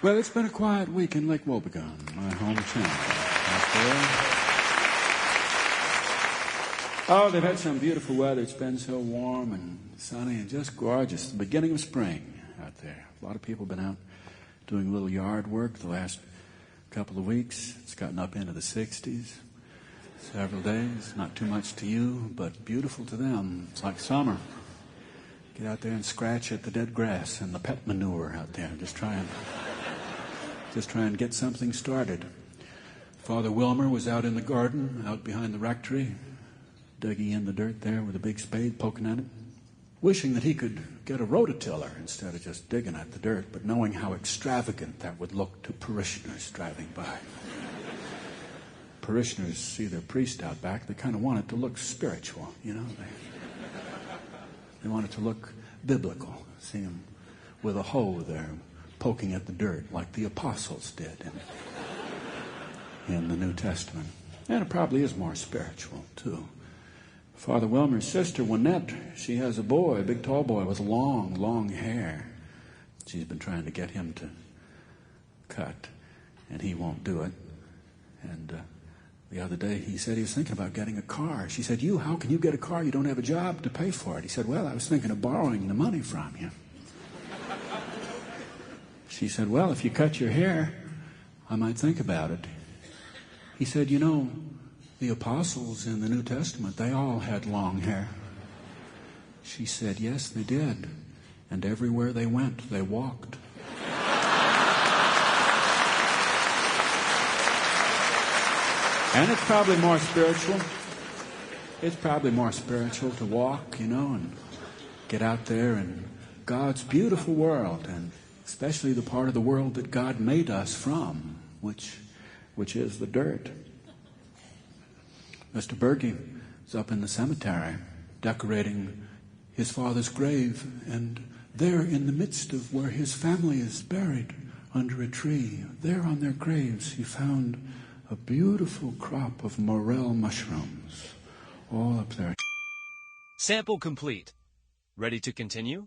Well, it's been a quiet week in Lake Wobegon, my hometown. Oh, they've had some beautiful weather. It's been so warm and sunny and just gorgeous. The beginning of spring out there. A lot of people have been out doing a little yard work the last couple of weeks. It's gotten up into the 60s. Several days. Not too much to you, but beautiful to them. It's like summer. Get out there and scratch at the dead grass and the pet manure out there. Just try and get something started. Father Wilmer was out in the garden, out behind the rectory, digging in the dirt there with a big spade, poking at it, wishing that he could get a rototiller instead of just digging at the dirt, but knowing how extravagant that would look to parishioners driving by. Parishioners see their priest out back, they kind of want it to look spiritual, you know. They want it to look biblical. See him with a hoe there, poking at the dirt like the apostles did in the New Testament. And it probably is more spiritual, too. Father Wilmer's sister, Wynette, she has a boy, a big tall boy with long, long hair. She's been trying to get him to cut, and he won't do it. And the other day he said he was thinking about getting a car. She said, how can you get a car? You don't have a job to pay for it. He said, well, I was thinking of borrowing the money from you. She said, well, if you cut your hair, I might think about it. He said, the apostles in the New Testament, they all had long hair. She said, yes, they did. And everywhere they went, they walked. And it's probably more spiritual. It's probably more spiritual to walk, and get out there in God's beautiful world, and especially the part of the world that God made us from, which is the dirt. Mr. Berge is up in the cemetery decorating his father's grave, and there in the midst of where his family is buried under a tree, there on their graves he found a beautiful crop of morel mushrooms all up there. Sample complete. Ready to continue?